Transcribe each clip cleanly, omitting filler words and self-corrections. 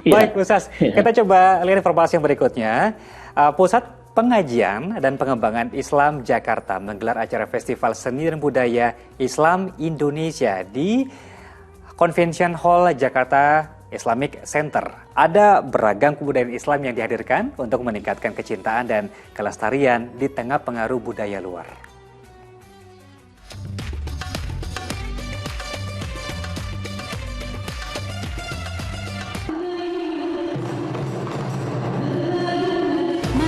Baik, Ya, Ustaz. ya. Kita coba lihat informasi yang berikutnya. Pusat Pengajian dan Pengembangan Islam Jakarta menggelar acara Festival Seni dan Budaya Islam Indonesia di Convention Hall Jakarta Islamic Center. Ada beragam kebudayaan Islam yang dihadirkan untuk meningkatkan kecintaan dan kelestarian di tengah pengaruh budaya luar.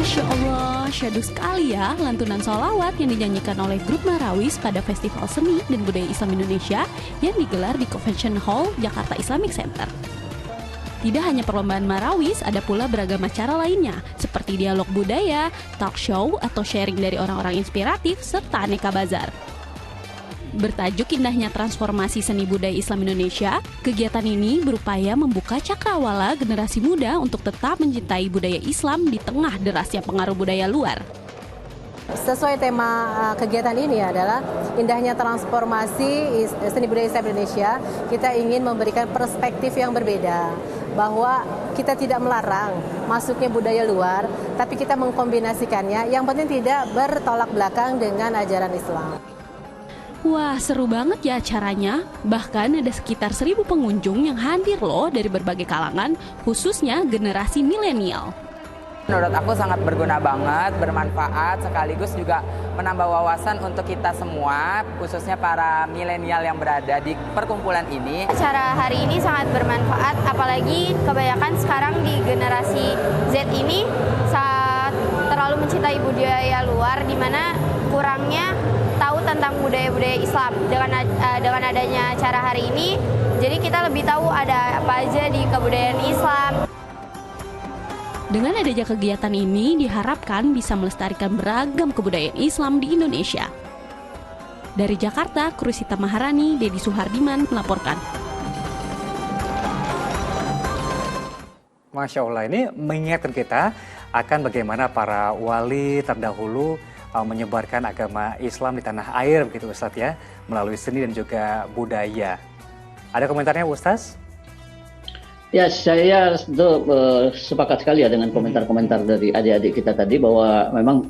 Masya Allah, syahdu sekali ya lantunan sholawat yang dinyanyikan oleh grup Marawis pada Festival Seni dan Budaya Islam Indonesia yang digelar di Convention Hall Jakarta Islamic Center. Tidak hanya perlombaan Marawis, ada pula beragam acara lainnya, seperti dialog budaya, talk show, atau sharing dari orang-orang inspiratif, serta aneka bazar. Bertajuk indahnya transformasi seni budaya Islam Indonesia, kegiatan ini berupaya membuka cakrawala generasi muda untuk tetap mencintai budaya Islam di tengah derasnya pengaruh budaya luar. Sesuai tema kegiatan ini adalah indahnya transformasi seni budaya Islam Indonesia, kita ingin memberikan perspektif yang berbeda, bahwa kita tidak melarang masuknya budaya luar, tapi kita mengkombinasikannya, yang penting tidak bertolak belakang dengan ajaran Islam. Wah, seru banget ya acaranya. Bahkan ada sekitar 1.000 pengunjung yang hadir loh dari berbagai kalangan, khususnya generasi milenial. Menurut aku sangat berguna banget, bermanfaat, sekaligus juga menambah wawasan untuk kita semua, khususnya para milenial yang berada di perkumpulan ini. Acara hari ini sangat bermanfaat, apalagi kebanyakan sekarang di generasi Z ini saat terlalu mencintai budaya luar, di mana kurangnya tahu tentang budaya-budaya Islam. Dengan adanya acara hari ini, jadi kita lebih tahu ada apa aja di kebudayaan Islam. Dengan adanya kegiatan ini diharapkan bisa melestarikan beragam kebudayaan Islam di Indonesia. Dari Jakarta, Krusita Maharani, Dedi Suhardiman melaporkan. Masya Allah, ini mengingatkan kita akan bagaimana para wali terdahulu menyebarkan agama Islam di tanah air, begitu Ustadz ya, melalui seni dan juga budaya. Ada komentarnya Ustadz? Ya, saya sepakat sekali ya dengan komentar-komentar dari adik-adik kita tadi, bahwa memang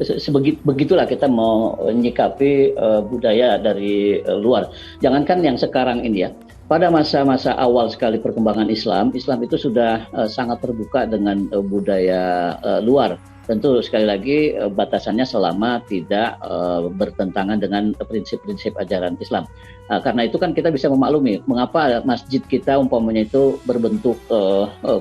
begitulah kita mau menyikapi budaya dari luar. Jangankan yang sekarang ini ya, pada masa-masa awal sekali perkembangan Islam itu sudah sangat terbuka dengan budaya luar. Tentu sekali lagi batasannya selama tidak bertentangan dengan prinsip-prinsip ajaran Islam. Karena itu kan kita bisa memaklumi mengapa masjid kita umpamanya itu berbentuk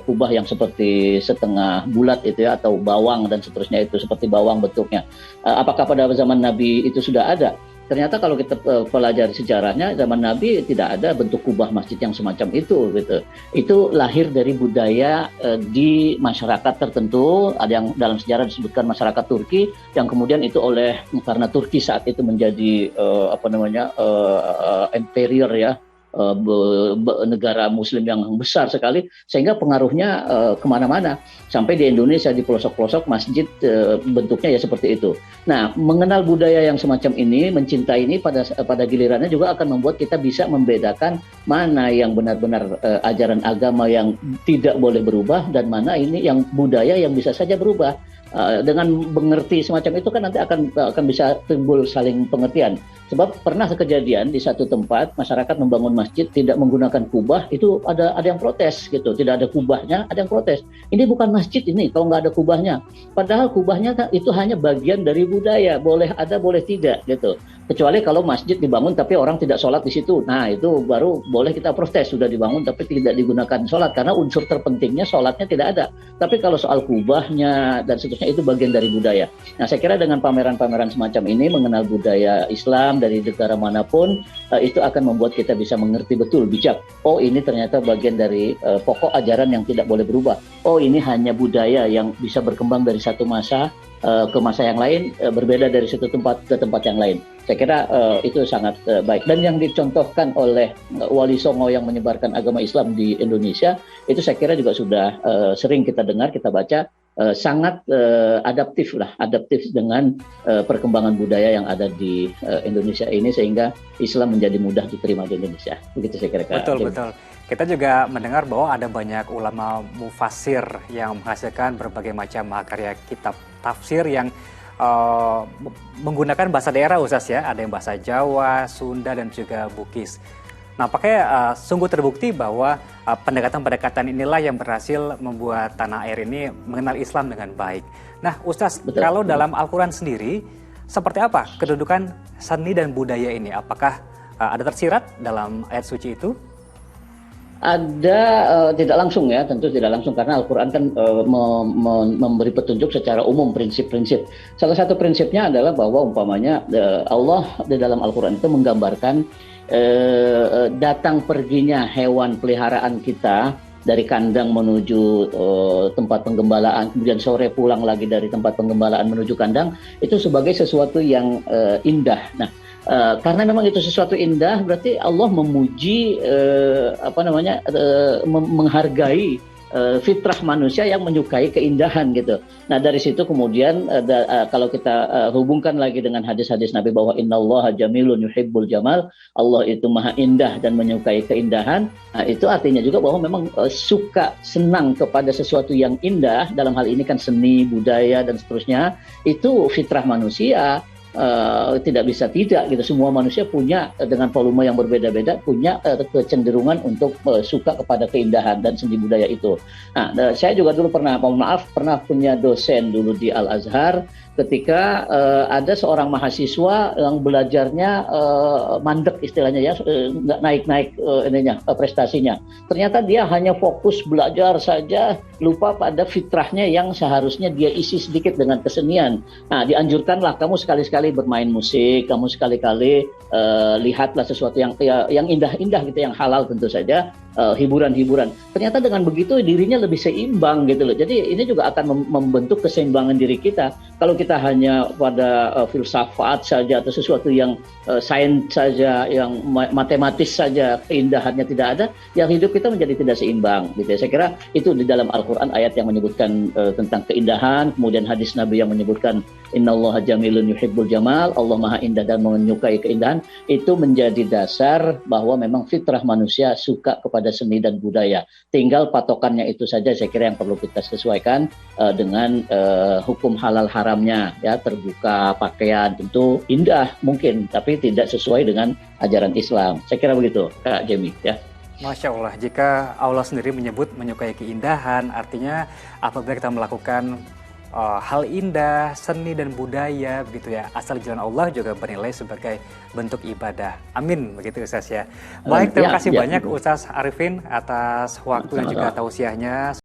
kubah yang seperti setengah bulat itu ya, atau bawang dan seterusnya, itu seperti bawang bentuknya. Apakah pada zaman Nabi itu sudah ada? Ternyata kalau kita pelajari sejarahnya, zaman Nabi tidak ada bentuk kubah masjid yang semacam itu gitu. Itu lahir dari budaya di masyarakat tertentu. Ada yang dalam sejarah disebutkan masyarakat Turki, yang kemudian itu karena Turki saat itu menjadi inferior ya, negara muslim yang besar sekali, sehingga pengaruhnya kemana-mana, sampai di Indonesia di pelosok-pelosok masjid bentuknya ya seperti itu. Nah, mengenal budaya yang semacam ini, mencintai ini pada gilirannya juga akan membuat kita bisa membedakan mana yang benar-benar ajaran agama yang tidak boleh berubah, dan mana ini yang budaya yang bisa saja berubah. Dengan mengerti semacam itu kan nanti akan bisa timbul saling pengertian. Sebab pernah kejadian di satu tempat masyarakat membangun masjid tidak menggunakan kubah, itu ada yang protes gitu, tidak ada kubahnya, ada yang protes. Ini bukan masjid ini kalau nggak ada kubahnya. Padahal kubahnya itu hanya bagian dari budaya, boleh ada boleh tidak gitu. Kecuali kalau masjid dibangun tapi orang tidak sholat di situ, nah itu baru boleh kita protes, sudah dibangun tapi tidak digunakan sholat, karena unsur terpentingnya sholatnya tidak ada. Tapi kalau soal kubahnya dan seterusnya itu bagian dari budaya. Nah, saya kira dengan pameran-pameran semacam ini mengenal budaya Islam dari negara manapun, itu akan membuat kita bisa mengerti betul, bijak. Oh, ini ternyata bagian dari pokok ajaran yang tidak boleh berubah. Oh, ini hanya budaya yang bisa berkembang dari satu masa ke masa yang lain, berbeda dari satu tempat ke tempat yang lain. Saya kira itu sangat baik. Dan yang dicontohkan oleh Wali Songo yang menyebarkan agama Islam di Indonesia, itu saya kira juga sudah sering kita dengar, kita baca, sangat adaptif dengan perkembangan budaya yang ada di Indonesia ini, sehingga Islam menjadi mudah diterima di Indonesia. Begitu saya kira. Betul. kita juga mendengar bahwa ada banyak ulama mufasir yang menghasilkan berbagai macam mahakarya kitab tafsir yang menggunakan bahasa daerah Ustaz ya. Ada yang bahasa Jawa, Sunda, dan juga Bugis. Nampaknya sungguh terbukti bahwa pendekatan-pendekatan inilah yang berhasil membuat tanah air ini mengenal Islam dengan baik. Nah Ustaz, Betul. kalau dalam Al-Quran sendiri, seperti apa kedudukan seni dan budaya ini? Apakah ada tersirat dalam ayat suci itu? Ada, tidak langsung ya, tentu tidak langsung karena Al-Quran kan memberi petunjuk secara umum prinsip-prinsip. Salah satu prinsipnya adalah bahwa umpamanya Allah di dalam Al-Quran itu menggambarkan datang perginya hewan peliharaan kita dari kandang menuju tempat penggembalaan, kemudian sore pulang lagi dari tempat penggembalaan menuju kandang, itu sebagai sesuatu yang indah. Nah, karena memang itu sesuatu indah, berarti Allah memuji menghargai fitrah manusia yang menyukai keindahan gitu. Nah dari situ kemudian kalau kita hubungkan lagi dengan hadis-hadis Nabi bahwa innallaha jamilun yuhibbul jamal, Allah itu maha indah dan menyukai keindahan. Nah, itu artinya juga bahwa memang suka senang kepada sesuatu yang indah, dalam hal ini kan seni, budaya dan seterusnya, itu fitrah manusia. Tidak bisa tidak gitu, semua manusia punya dengan volume yang berbeda-beda punya kecenderungan untuk suka kepada keindahan dan seni budaya itu. Nah, saya juga dulu pernah punya dosen dulu di Al Azhar ketika ada seorang mahasiswa yang belajarnya mandek istilahnya ya, nggak naik-naik prestasinya. Ternyata dia hanya fokus belajar saja, lupa pada fitrahnya yang seharusnya dia isi sedikit dengan kesenian. Nah, dianjurkanlah kamu sekali-sekali bermain musik, kamu sekali-kali lihatlah sesuatu yang indah-indah gitu, yang halal tentu saja, hiburan-hiburan. Ternyata dengan begitu dirinya lebih seimbang gitu loh. Jadi ini juga akan membentuk keseimbangan diri kita. Kalau kita hanya pada filsafat saja atau sesuatu yang sains saja, yang matematis saja, keindahannya tidak ada, yang hidup kita menjadi tidak seimbang gitu ya. Saya kira itu di dalam Al-Quran ayat yang menyebutkan tentang keindahan, kemudian hadis Nabi yang menyebutkan innallaha jamilun yuhibbul jamal, Allah maha indah dan menyukai keindahan, itu menjadi dasar bahwa memang fitrah manusia suka kepada seni dan budaya. Tinggal patokannya itu saja saya kira yang perlu kita sesuaikan dengan hukum halal haramnya ya. Terbuka pakaian tentu indah mungkin, tapi tidak sesuai dengan ajaran Islam. Saya kira begitu Kak Jemi ya. Masya Allah, jika Allah sendiri menyebut menyukai keindahan, artinya apabila kita melakukan hal indah, seni dan budaya begitu ya, asal di jalan Allah juga bernilai sebagai bentuk ibadah. Amin, begitu Ustaz ya. Baik, terima kasih banyak Ustaz Arifin atas waktu dan juga tausiahnya.